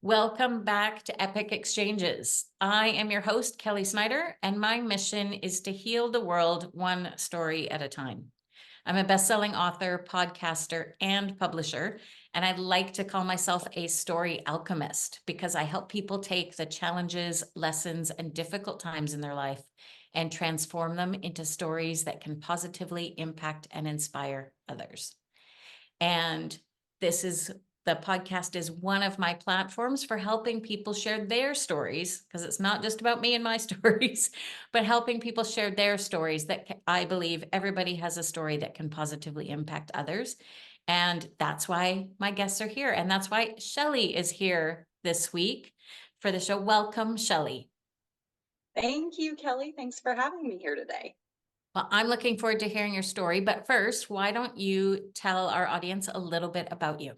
Welcome back to Epic Exchanges. I am your host, Kelly Snider, and my mission is to heal the world one story at a time. I'm a best-selling author, podcaster, and publisher, and I like to call myself a story alchemist because I help people take the challenges, lessons, and difficult times in their life and transform them into stories that can positively impact and inspire others. And this is the podcast is one of my platforms for helping people share their stories, because it's not just about me and my stories, but helping people share their stories that I believe everybody has a story that can positively impact others. And that's why my guests are here. And that's why Shelley is here this week for the show. Welcome, Shelley. Thank you, Kelly. Thanks for having me here today. Well, I'm looking forward to hearing your story. But first, why don't you tell our audience a little bit about you?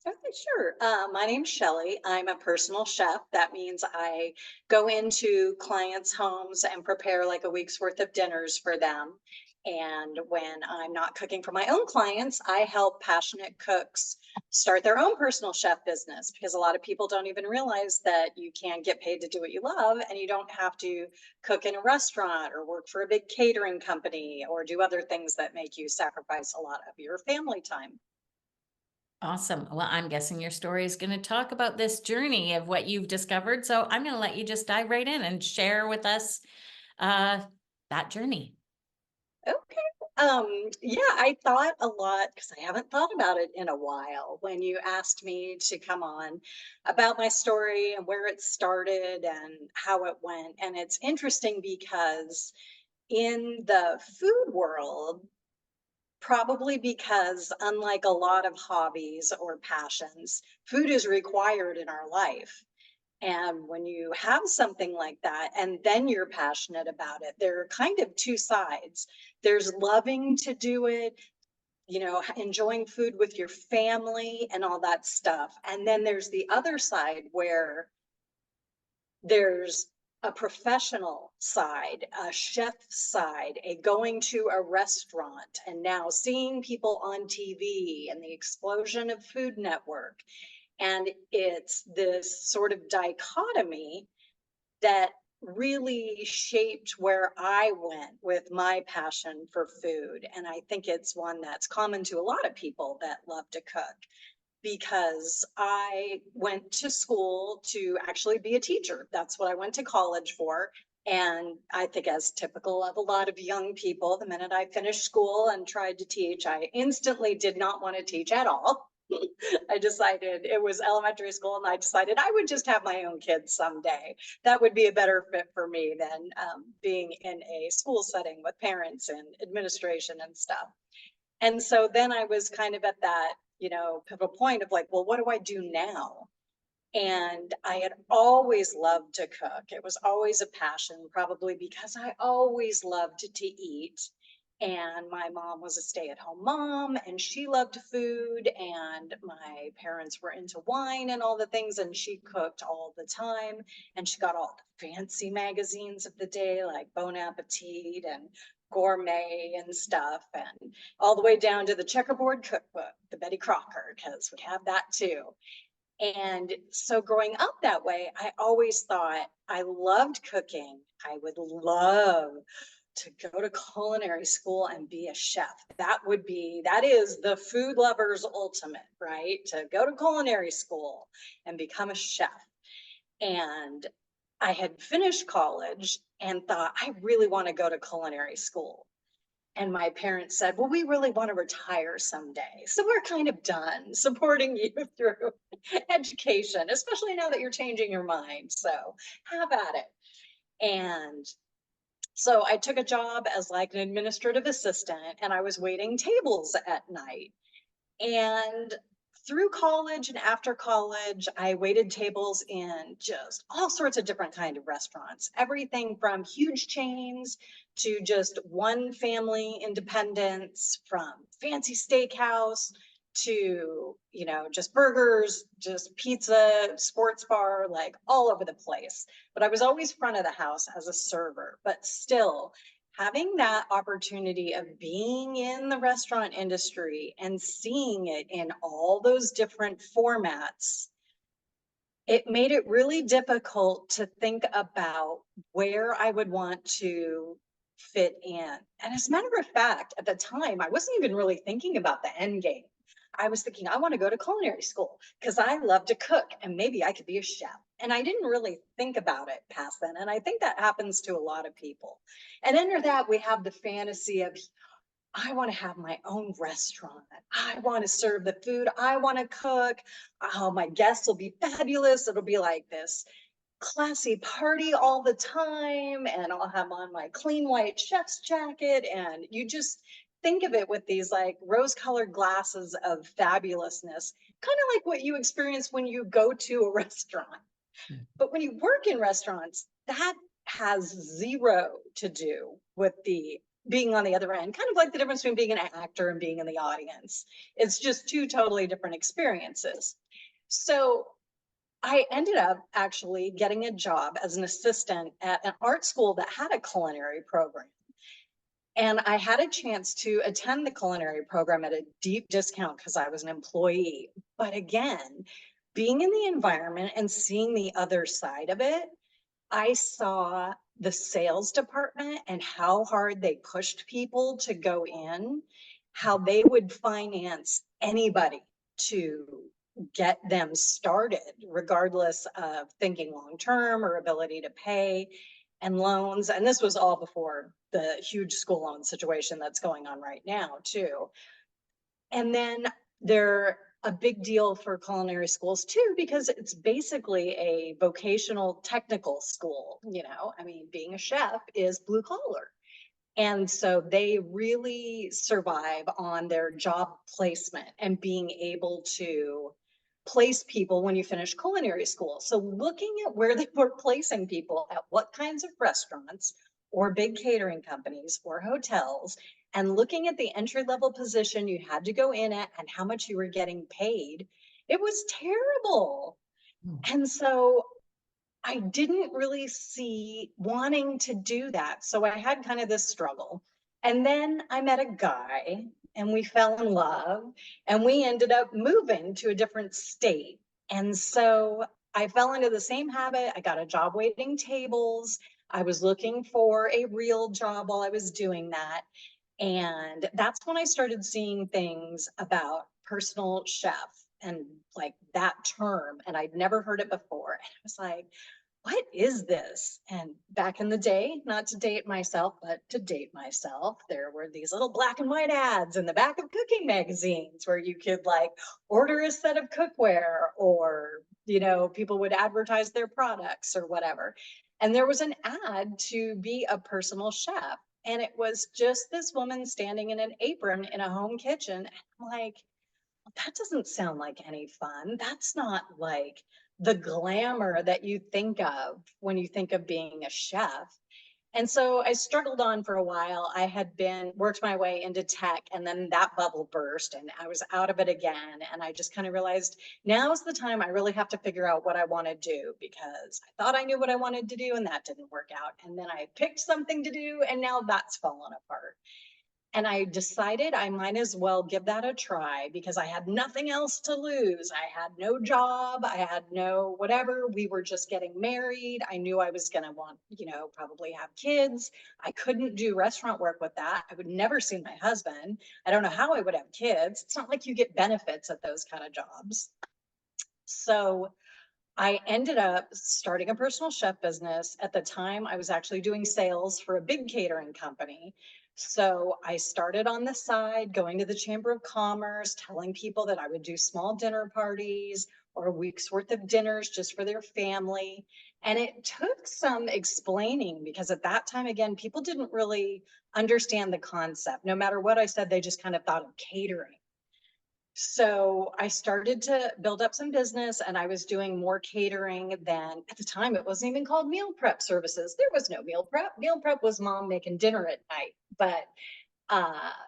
Okay, sure. My name's Shelley. I'm a personal chef. That means I go into clients' homes and prepare like a week's worth of dinners for them. And when I'm not cooking for my own clients, I help passionate cooks start their own personal chef business because a lot of people don't even realize that you can get paid to do what you love and you don't have to cook in a restaurant or work for a big catering company or do other things that make you sacrifice a lot of your family time. Awesome. Well, I'm guessing your story is going to talk about this journey of what you've discovered. So I'm going to let you just dive right in and share with us uh, that journey. Okay. Yeah, I thought a lot because I haven't thought about it in a while when you asked me to come on about my story and where it started and how it went. And it's interesting because in the food world, probably because unlike a lot of hobbies or passions, food is required in our life. And when you have something like that, and then you're passionate about it, there are kind of two sides. There's loving to do it, enjoying food with your family and all that stuff. And then there's the other side where there's a professional side, a chef side, a going to a restaurant, and now seeing people on TV and the explosion of Food Network. And it's this sort of dichotomy that really shaped where I went with my passion for food. And I think it's one that's common to a lot of people that love to cook because I went to school to actually be a teacher. That's what I went to college for. And I think, as typical of a lot of young people, the minute I finished school and tried to teach, I instantly did not want to teach at all. I decided it was elementary school, and I decided I would just have my own kids someday. That would be a better fit for me than being in a school setting with parents and administration and stuff. And so then I was kind of at that, pivotal point of like, well, what do I do now? And I had always loved to cook. It was always a passion, probably because I always loved to eat. And my mom was a stay-at-home mom and she loved food. And my parents were into wine and all the things. And she cooked all the time. And she got all the fancy magazines of the day, like Bon Appetit and Gourmet and stuff. And all the way down to the checkerboard cookbook, the Betty Crocker, because we have that too. And so growing up that way, I always thought I loved cooking. I would love to go to culinary school and be a chef. That is the food lover's ultimate, right? To go to culinary school and become a chef. And I had finished college and thought, I really want to go to culinary school. And my parents said, well, we really want to retire someday. So we're kind of done supporting you through education, especially now that you're changing your mind. So have at it. And so I took a job as like an administrative assistant and I was waiting tables at night. And through college and after college, I waited tables in just all sorts of different kind of restaurants, everything from huge chains to just one family independents, from fancy steakhouse to, just burgers, just pizza, sports bar, like all over the place. But I was always front of the house as a server, but still having that opportunity of being in the restaurant industry and seeing it in all those different formats it made it really difficult to think about where I would want to fit in. And as a matter of fact, at the time, I wasn't even really thinking about the end game. I was thinking, I want to go to culinary school because I love to cook and maybe I could be a chef. And I didn't really think about it past then. And I think that happens to a lot of people. And under that, we have the fantasy of, I want to have my own restaurant. I want to serve the food. I want to cook. Oh, my guests will be fabulous. It'll be like this classy party all the time. And I'll have on my clean white chef's jacket. And you just think of it with these like rose colored glasses of fabulousness, kind of like what you experience when you go to a restaurant. Mm. But when you work in restaurants, that has zero to do with the being on the other end, kind of like the difference between being an actor and being in the audience. It's just two totally different experiences. So I ended up actually getting a job as an assistant at an art school that had a culinary program. And I had a chance to attend the culinary program at a deep discount because I was an employee. But again, being in the environment and seeing the other side of it, I saw the sales department and how hard they pushed people to go in, how they would finance anybody to get them started, regardless of thinking long term or ability to pay and loans. And this was all before the huge school loan situation that's going on right now, too. And then they're a big deal for culinary schools too, because it's basically a vocational technical school. I mean, being a chef is blue collar. And so they really survive on their job placement and being able to place people when you finish culinary school. So looking at where they were placing people at what kinds of restaurants or big catering companies or hotels, and looking at the entry level position you had to go in at and how much you were getting paid, it was terrible. Mm. And so I didn't really see wanting to do that. So I had kind of this struggle. And then I met a guy and we fell in love and we ended up moving to a different state. And so I fell into the same habit. I got a job waiting tables. I was looking for a real job while I was doing that. And that's when I started seeing things about personal chef and like that term. And I'd never heard it before. And I was like, what is this? And back in the day, not to date myself, but to date myself, there were these little black and white ads in the back of cooking magazines where you could like order a set of cookware or, people would advertise their products or whatever. And there was an ad to be a personal chef. And it was just this woman standing in an apron in a home kitchen. And I'm like, that doesn't sound like any fun. That's not like the glamour that you think of when you think of being a chef. And so I struggled on for a while. I had been worked my way into tech and then that bubble burst and I was out of it again. And I just kind of realized now's the time I really have to figure out what I want to do because I thought I knew what I wanted to do and that didn't work out. And then I picked something to do and now that's fallen apart. And I decided I might as well give that a try because I had nothing else to lose. I had no job. I had no whatever. We were just getting married. I knew I was going to want, probably have kids. I couldn't do restaurant work with that. I would never see my husband. I don't know how I would have kids. It's not like you get benefits at those kind of jobs. So I ended up starting a personal chef business. At the time, I was actually doing sales for a big catering company. So I started on the side, going to the Chamber of Commerce, telling people that I would do small dinner parties or a week's worth of dinners just for their family. And it took some explaining because at that time, again, people didn't really understand the concept. No matter what I said, they just kind of thought of catering. So I started to build up some business and I was doing more catering than at the time. It wasn't even called meal prep services. There was no meal prep. Meal prep was mom making dinner at night, but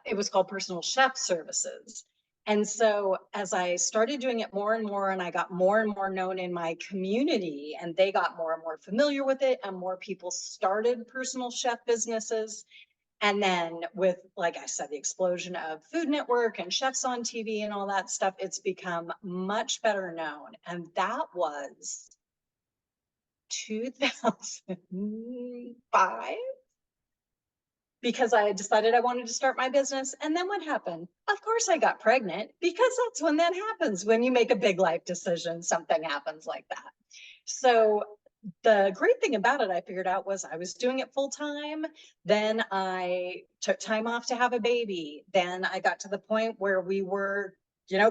it was called personal chef services. And so as I started doing it more and more, and I got more and more known in my community, and they got more and more familiar with it, and more people started personal chef businesses, And then with, like I said, the explosion of Food Network and chefs on TV and all that stuff, it's become much better known. And that was 2005, because I had decided I wanted to start my business. And then what happened? Of course, I got pregnant, because that's when that happens. When you make a big life decision, something happens like that. So the great thing about it, I figured out, was I was doing it full time. Then I took time off to have a baby. Then I got to the point where we were,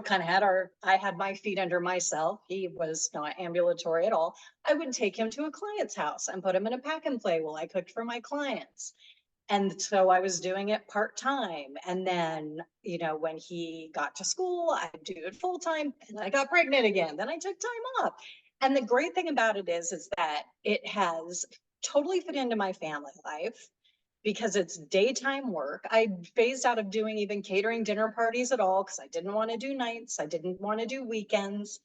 kind of I had my feet under myself. He was not ambulatory at all. I would take him to a client's house and put him in a pack and play while I cooked for my clients. And so I was doing it part time. And then, when he got to school, I'd do it full time. And I got pregnant again. Then I took time off. And the great thing about it is that it has totally fit into my family life, because it's daytime work. I phased out of doing even catering dinner parties at all, because I didn't want to do nights. I didn't want to do weekends.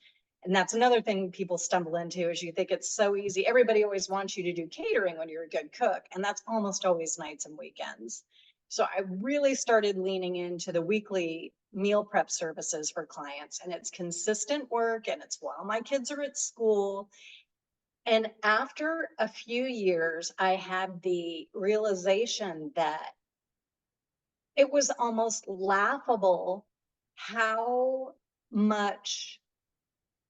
And that's another thing people stumble into, is you think it's so easy. Everybody always wants you to do catering when you're a good cook, and that's almost always nights and weekends. So I really started leaning into the weekly meal prep services for clients, and it's consistent work, and it's while my kids are at school. And after a few years, I had the realization that it was almost laughable how much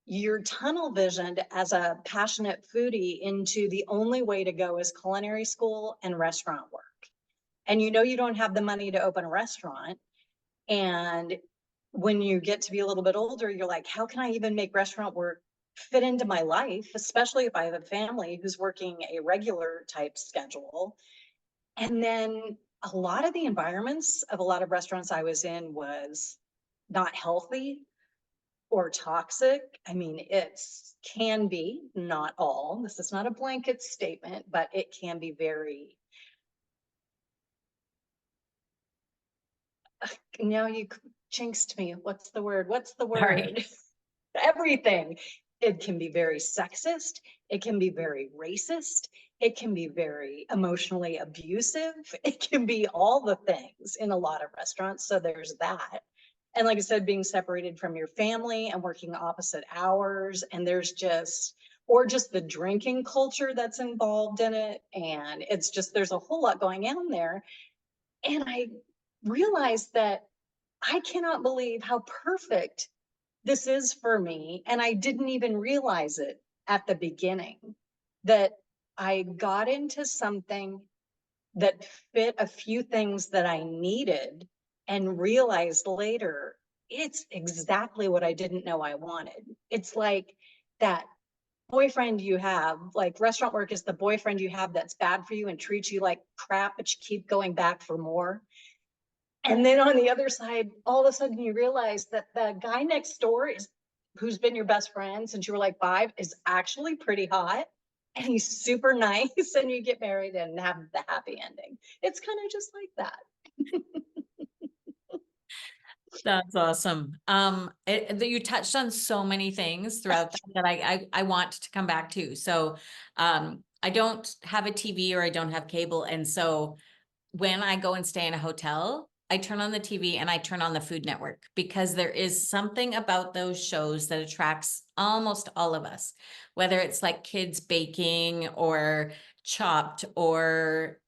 you're tunnel visioned as a passionate foodie into the only way to go is culinary school and restaurant work. And you don't have the money to open a restaurant. And when you get to be a little bit older, you're like, how can I even make restaurant work fit into my life, especially if I have a family who's working a regular type schedule? And then a lot of the environments of a lot of restaurants I was in was not healthy or toxic. I mean, it's can be, not all. This is not a blanket statement, but it can be very, you jinxed me. What's the word? What's the Sorry. word? Everything. It can be very sexist. It can be very racist. It can be very emotionally abusive. It can be all the things in a lot of restaurants. So there's that. And like I said, being separated from your family and working opposite hours. And or just the drinking culture that's involved in it. And it's just, there's a whole lot going on there. And I realized that I cannot believe how perfect this is for me. And I didn't even realize it at the beginning, that I got into something that fit a few things that I needed, and realized later it's exactly what I didn't know I wanted. It's like that boyfriend you have, like restaurant work is the boyfriend you have that's bad for you and treats you like crap, but you keep going back for more. And then on the other side, all of a sudden you realize that the guy next door who's been your best friend since you were like 5, is actually pretty hot, and he's super nice, and you get married and have the happy ending. It's kind of just like that. That's awesome. You touched on so many things throughout that I want to come back to. So, I don't have a TV or I don't have cable. And so when I go and stay in a hotel, I turn on the TV and I turn on the Food Network, because there is something about those shows that attracts almost all of us, whether it's like kids baking or Chopped or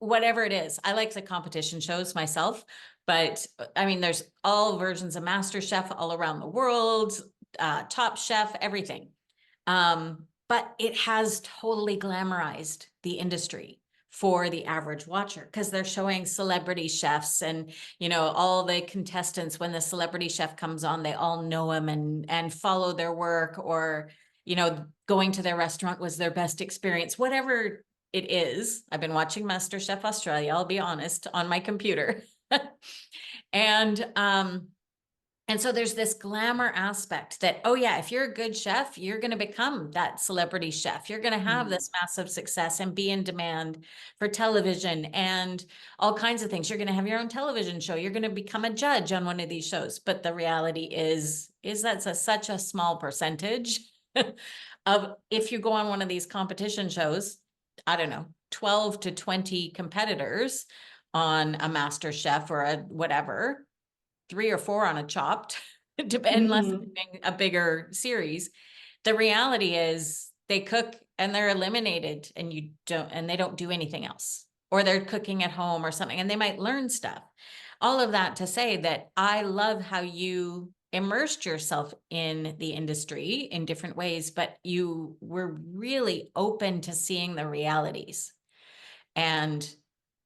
whatever it is. I like the competition shows myself, but I mean, there's all versions of Master Chef all around the world, Top Chef, everything. But it has totally glamorized the industry for the average watcher, because they're showing celebrity chefs, and all the contestants, when the celebrity chef comes on, they all know him and follow their work, or going to their restaurant was their best experience, whatever it is. I've been watching MasterChef Australia, I'll be honest, on my computer. And and so there's this glamour aspect that, oh yeah, if you're a good chef, you're going to become that celebrity chef. You're going to have this massive success and be in demand for television and all kinds of things. You're going to have your own television show. You're going to become a judge on one of these shows. But the reality is that's such a small percentage of, if you go on one of these competition shows, I don't know, 12 to 20 competitors, on a Master Chef or a whatever, 3 or 4 on a Chopped, unless Mhm. it's doing a bigger series. The reality is they cook and they're eliminated and they don't do anything else. Or they're cooking at home or something and they might learn stuff. All of that to say that I love how you immersed yourself in the industry in different ways, but you were really open to seeing the realities. And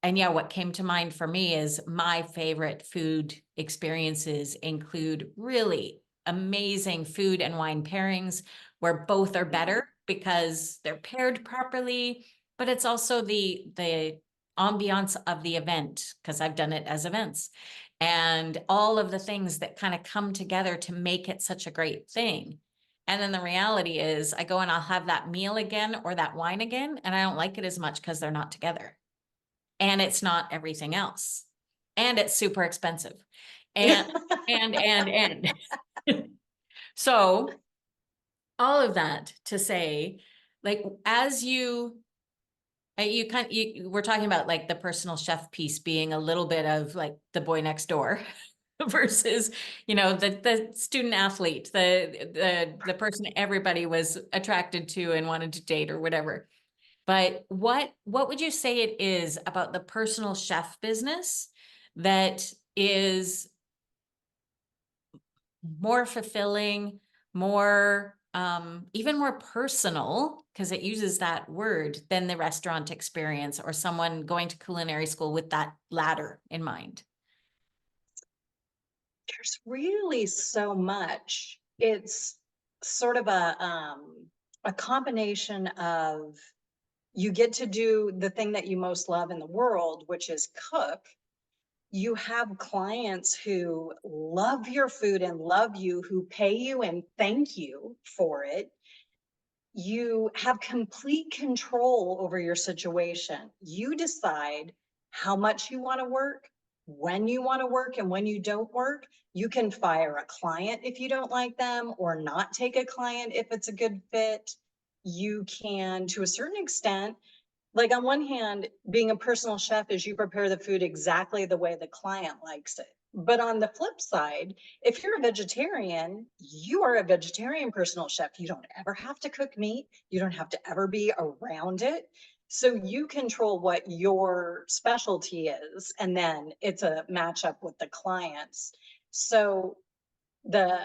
yeah, what came to mind for me is my favorite food experiences include really amazing food and wine pairings where both are Yeah. better because they're paired properly, but it's also the ambiance of the event because I've done it as events and all of the things that kind of come together to make it such a great thing. And then the reality is I go and I'll have that meal again or that wine again, and I don't like it as much because they're not together and it's not everything else. And it's super expensive. And and so all of that to say, like as we're talking about like the personal chef piece being a little bit of like the boy next door versus, the student athlete, the person everybody was attracted to and wanted to date or whatever. But what would you say it is about the personal chef business that is more fulfilling, more even more personal, because it uses that word, than the restaurant experience or someone going to culinary school with that ladder in mind? There's really so much. It's sort of a combination of you get to do the thing that you most love in the world, which is cook. You have clients who love your food and love you, who pay you and thank you for it. You have complete control over your situation. You decide how much you want to work, when you want to work, and when you don't work. You can fire a client if you don't like them or not take a client if it's a good fit. You can, to a certain extent, like on one hand, being a personal chef is you prepare the food exactly the way the client likes it. But on the flip side, if you're a vegetarian, you are a vegetarian personal chef. You don't ever have to cook meat. You don't have to ever be around it. So you control what your specialty is, and then it's a matchup with the clients. So the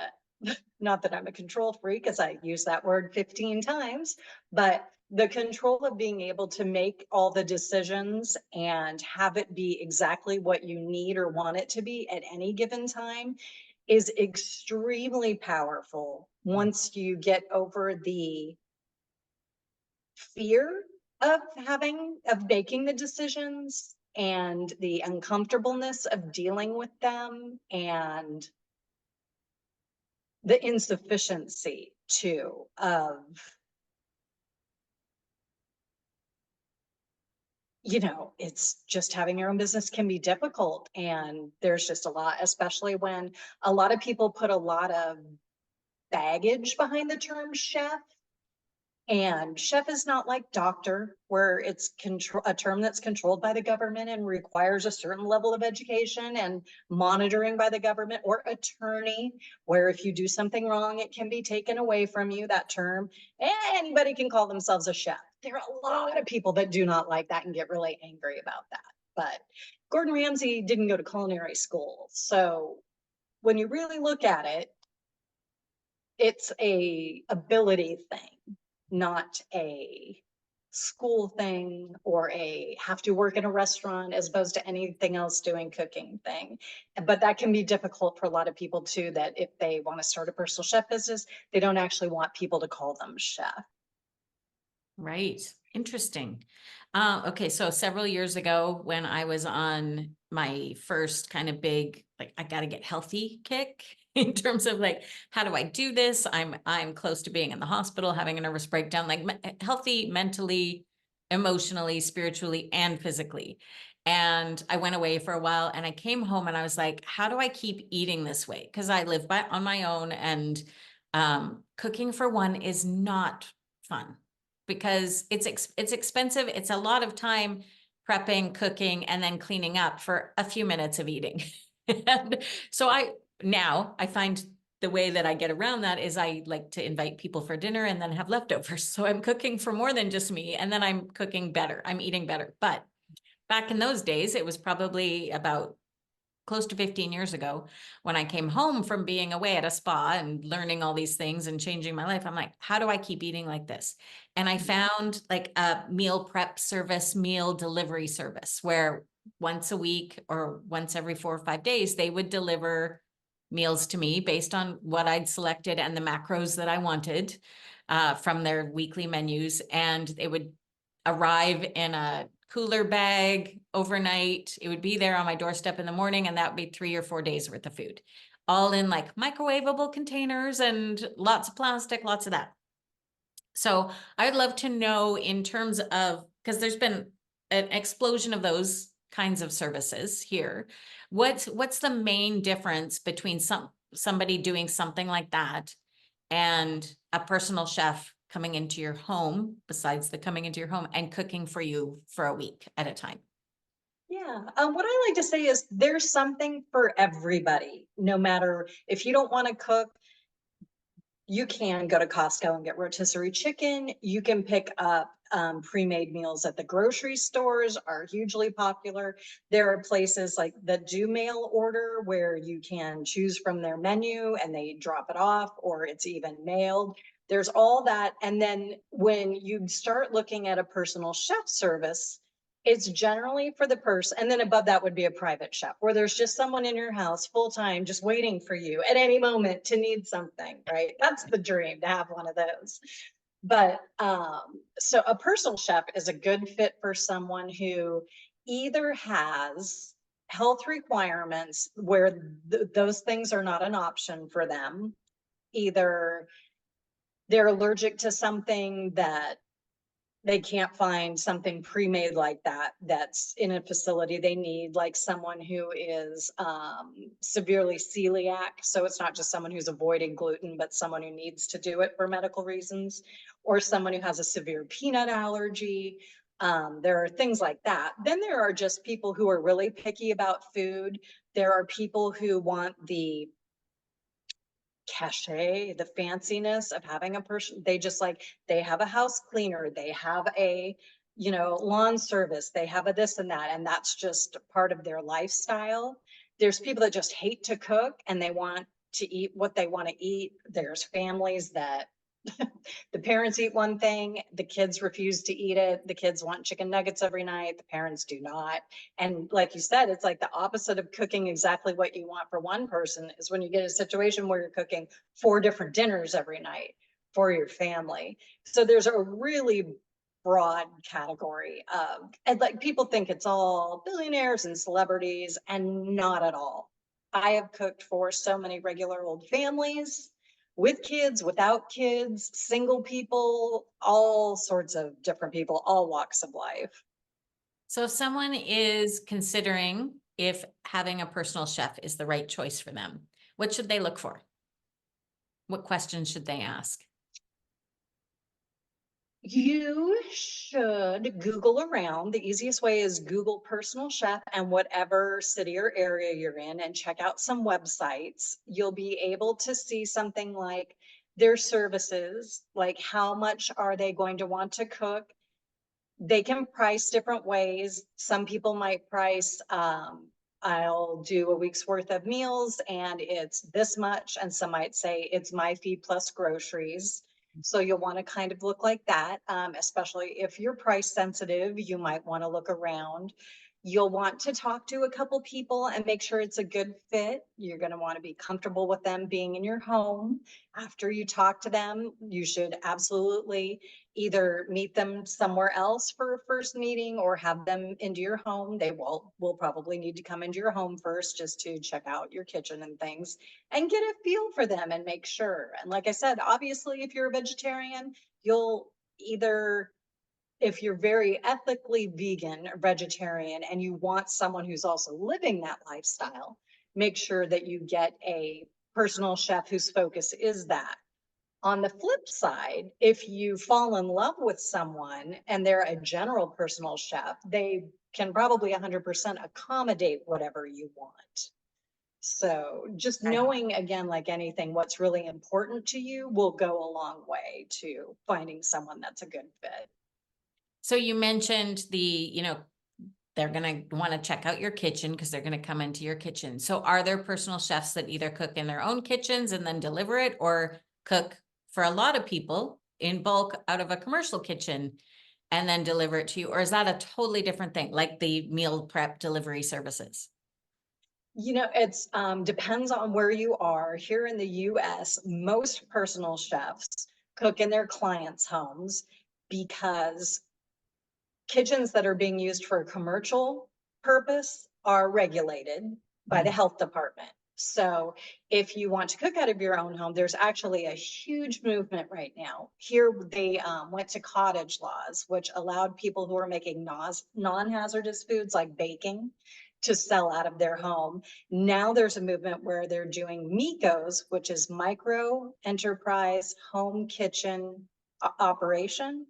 not that I'm a control freak, as I use that word 15 times, but the control of being able to make all the decisions and have it be exactly what you need or want it to be at any given time is extremely powerful once you get over the fear of making the decisions and the uncomfortableness of dealing with them and the insufficiency too of, it's just having your own business can be difficult. And there's just a lot, especially when a lot of people put a lot of baggage behind the term chef. And chef is not like doctor, where it's a term that's controlled by the government and requires a certain level of education and monitoring by the government, or attorney, where if you do something wrong, it can be taken away from you. That term, anybody can call themselves a chef. There are a lot of people that do not like that and get really angry about that. But Gordon Ramsay didn't go to culinary school. So when you really look at it, it's a ability thing, not a school thing or a have to work in a restaurant as opposed to anything else doing cooking thing. But that can be difficult for a lot of people too, that if they want to start a personal chef business, they don't actually want people to call them chef. Right. Interesting. Okay, so several years ago when I was on my first kind of big, like I gotta get healthy kick in terms of like, how do I do this? I'm close to being in the hospital, having a nervous breakdown, like healthy mentally, emotionally, spiritually, and physically. And I went away for a while and I came home and I was like, how do I keep eating this way? Because I live on my own and cooking for one is not fun because it's expensive. It's a lot of time prepping, cooking, and then cleaning up for a few minutes of eating. And so I find the way that I get around that is I like to invite people for dinner and then have leftovers. So I'm cooking for more than just me, and then I'm cooking better. I'm eating better. But back in those days, it was probably about close to 15 years ago when I came home from being away at a spa and learning all these things and changing my life. I'm like, how do I keep eating like this? And I found like a meal prep service, meal delivery service where once a week or once every 4 or 5 days, they would deliver meals to me based on what I'd selected and the macros that I wanted from their weekly menus. And it would arrive in a cooler bag overnight. It would be there on my doorstep in the morning, and that would be 3 or 4 days worth of food, all in like microwavable containers and lots of plastic, lots of that. So I'd love to know in terms of, because there's been an explosion of those kinds of services here. What's the main difference between somebody doing something like that and a personal chef coming into your home, besides the coming into your home and cooking for you for a week at a time? Yeah. What I like to say is there's something for everybody, no matter if you don't want to cook. You can go to Costco and get rotisserie chicken. You can pick up pre-made meals at the grocery stores are hugely popular. There are places like that do mail order where you can choose from their menu and they drop it off, or it's even mailed. There's all that. And then when you start looking at a personal chef service, it's generally for the person. And then above that would be a private chef where there's just someone in your house full time, just waiting for you at any moment to need something, right? That's the dream, to have one of those. But so a personal chef is a good fit for someone who either has health requirements where those things are not an option for them, either they're allergic to something that they can't find something pre-made like that that's in a facility. They need like someone who is severely celiac, so it's not just someone who's avoiding gluten, but someone who needs to do it for medical reasons, or someone who has a severe peanut allergy. There are things like that. Then there are just people who are really picky about food. There are people who want the cachet, the fanciness of having a person. They just like, they have a house cleaner, they have a, lawn service, they have a this and that, and that's just part of their lifestyle. There's people that just hate to cook and they want to eat what they want to eat. There's families that the parents eat one thing, the kids refuse to eat it. The kids want chicken nuggets every night, the parents do not. And like you said, it's like the opposite of cooking exactly what you want for one person is when you get a situation where you're cooking 4 different dinners every night for your family. So there's a really broad category of, and like people think it's all billionaires and celebrities, and not at all. I have cooked for so many regular old families, with kids, without kids, single people, all sorts of different people, all walks of life. So if someone is considering if having a personal chef is the right choice for them, what should they look for? What questions should they ask? You should Google around. The easiest way is Google personal chef and whatever city or area you're in, and check out some websites. You'll be able to see something like their services, like how much are they going to want to cook. They can price different ways. Some people might price, I'll do a week's worth of meals and it's this much. And some might say it's my fee plus groceries. So you'll want to kind of look like that, especially if you're price sensitive, you might want to look around. You'll want to talk to a couple people and make sure it's a good fit. You're going to want to be comfortable with them being in your home. After you talk to them, you should absolutely either meet them somewhere else for a first meeting or have them into your home. They will probably need to come into your home first just to check out your kitchen and things and get a feel for them and make sure. And like I said, obviously, if you're a vegetarian, you'll either, if you're very ethically vegan or vegetarian and you want someone who's also living that lifestyle, make sure that you get a personal chef whose focus is that. On the flip side, if you fall in love with someone and they're a general personal chef, they can probably 100% accommodate whatever you want. So just Right. knowing, again, like anything, what's really important to you will go a long way to finding someone that's a good fit. So you mentioned they're going to want to check out your kitchen because they're going to come into your kitchen. So are there personal chefs that either cook in their own kitchens and then deliver it, or cook for a lot of people in bulk out of a commercial kitchen and then deliver it to you? Or is that a totally different thing, like the meal prep delivery services? It's depends on where you are. Here in the US, most personal chefs cook in their clients' homes because kitchens that are being used for a commercial purpose are regulated by the Mhm. health department. So if you want to cook out of your own home, there's actually a huge movement right now. Here, they went to cottage laws, which allowed people who are making non-hazardous foods like baking to sell out of their home. Now there's a movement where they're doing MICOs, which is micro enterprise home kitchen operation,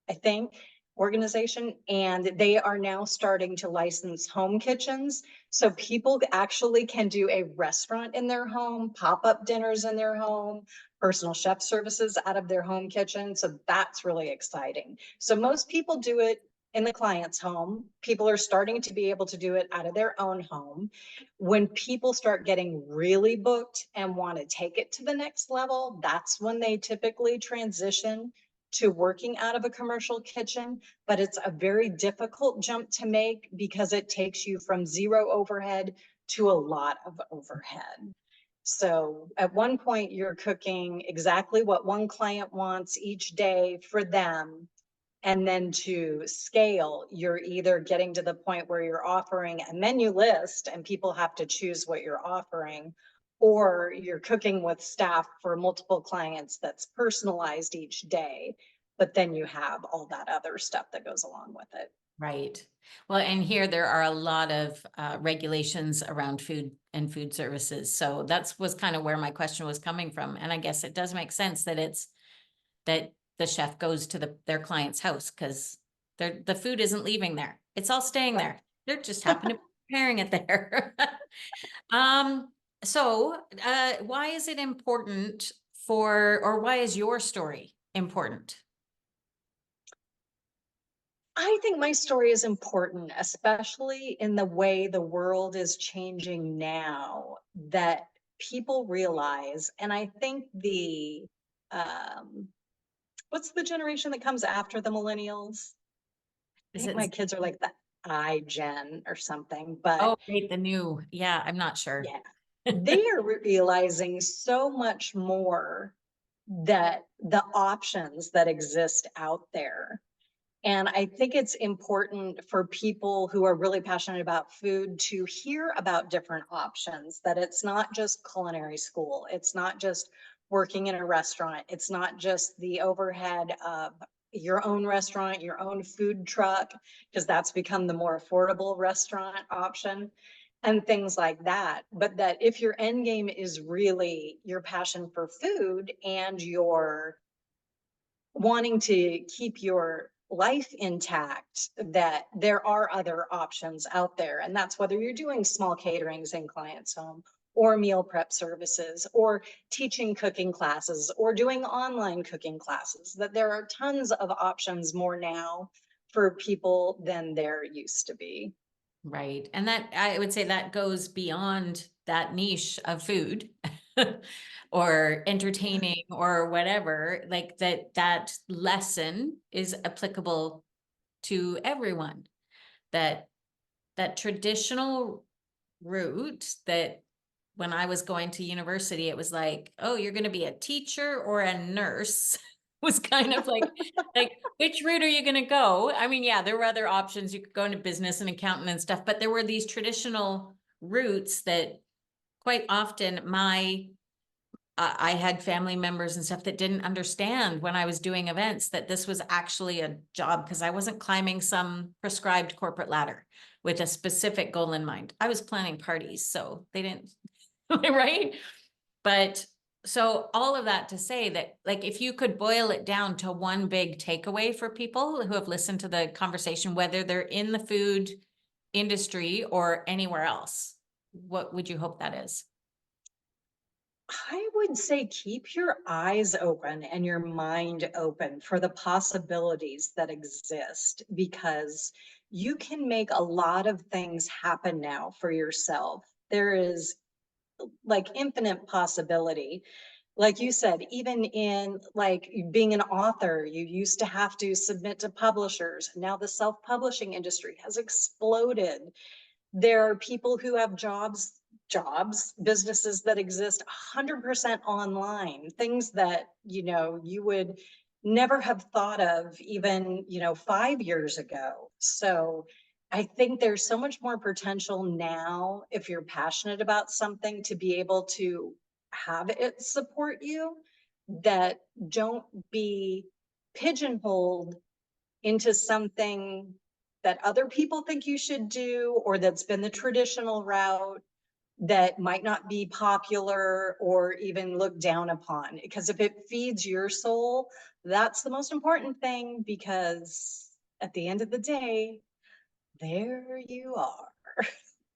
I think, organization, and they are now starting to license home kitchens. So people actually can do a restaurant in their home, pop-up dinners in their home, personal chef services out of their home kitchen. So that's really exciting. So most people do it in the client's home. People are starting to be able to do it out of their own home. When people start getting really booked and want to take it to the next level, that's when they typically transition to working out of a commercial kitchen, but it's a very difficult jump to make because it takes you from zero overhead to a lot of overhead. So at one point, you're cooking exactly what one client wants each day for them. And then to scale, you're either getting to the point where you're offering a menu list and people have to choose what you're offering, or you're cooking with staff for multiple clients that's personalized each day. But then you have all that other stuff that goes along with it. Right. Well, and here there are a lot of regulations around food and food services. So that's was kind of where my question was coming from. And I guess it does make sense that that the chef goes to their client's house, because the food isn't leaving there. It's all staying Right. there. They're just happen to be preparing it there. Um, why is it important or why is your story important? I think my story is important, especially in the way the world is changing now, that people realize, and I think um, what's the generation that comes after the millennials? I Is think it, my kids are like the iGen or something, but oh, right, yeah, I'm not sure. yeah, they are realizing so much more that the options that exist out there. And I think it's important for people who are really passionate about food to hear about different options, that it's not just culinary school, it's not just working in a restaurant, it's not just the overhead of your own restaurant, your own food truck, because that's become the more affordable restaurant option and things like that. But that if your end game is really your passion for food and your wanting to keep your life intact, that there are other options out there. And that's whether you're doing small caterings in clients' home, or meal prep services, or teaching cooking classes, or doing online cooking classes, that there are tons of options more now for people than there used to be. Right. And that I would say that goes beyond that niche of food or entertaining or whatever, like that lesson is applicable to everyone. That that traditional route that when I was going to university, it was like, oh, you're going to be a teacher or a nurse was kind of like, which route are you going to go? I mean, yeah, there were other options. You could go into business and accountant and stuff, but there were these traditional routes that quite often I had family members and stuff that didn't understand when I was doing events that this was actually a job, because I wasn't climbing some prescribed corporate ladder with a specific goal in mind. I was planning parties, so they didn't, right? But So all of that to say that, like, if you could boil it down to one big takeaway for people who have listened to the conversation, whether they're in the food industry or anywhere else, what would you hope that is? I would say keep your eyes open and your mind open for the possibilities that exist because you can make a lot of things happen now for yourself. There is like infinite possibility. Like you said, even in like being an author, you used to have to submit to publishers. Now the self-publishing industry has exploded. There are people who have businesses that exist 100% online, things that, you would never have thought of even, 5 years ago. So I think there's so much more potential now if you're passionate about something to be able to have it support you, that don't be pigeonholed into something that other people think you should do or that's been the traditional route that might not be popular or even looked down upon. Because if it feeds your soul, that's the most important thing, because at the end of the day, there you are.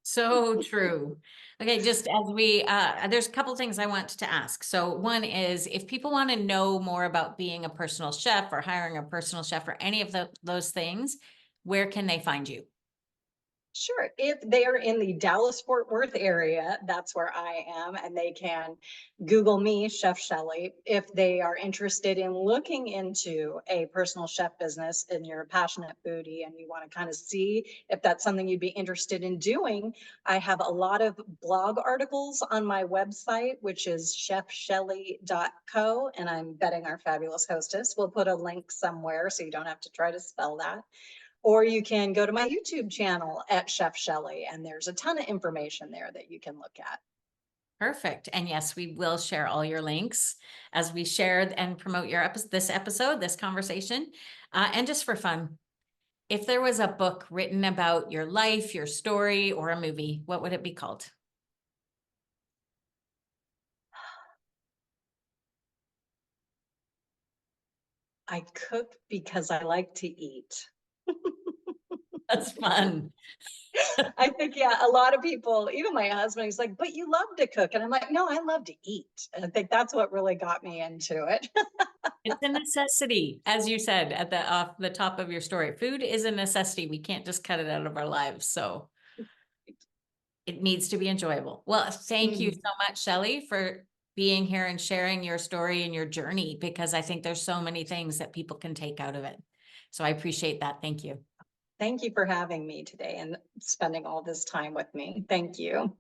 So true. Okay, just as we there's a couple things I want to ask. So one is, if people want to know more about being a personal chef or hiring a personal chef or any of those things, where can they find you? Sure. If they are in the Dallas Fort Worth area, that's where I am, and they can Google me, Chef Shelley. If they are interested in looking into a personal chef business and you're a passionate foodie and you want to kind of see if that's something you'd be interested in doing, I have a lot of blog articles on my website, which is chefshelley.co. And I'm betting our fabulous hostess will put a link somewhere so you don't have to try to spell that. Or you can go to my YouTube channel at Chef Shelley, and there's a ton of information there that you can look at. Perfect. And yes, we will share all your links as we share and promote this episode, this conversation. And just for fun, if there was a book written about your life, your story, or a movie, what would it be called? I cook because I like to eat. That's fun. I think, yeah, a lot of people, even my husband, he's like, but you love to cook. And I'm like, no, I love to eat. And I think that's what really got me into it. It's a necessity, as you said at the off the top of your story. Food is a necessity. We can't just cut it out of our lives. So it needs to be enjoyable. Well, thank you Mhm. so much, Shelley, for being here and sharing your story and your journey, because I think there's so many things that people can take out of it. So I appreciate that. Thank you. Thank you for having me today and spending all this time with me. Thank you.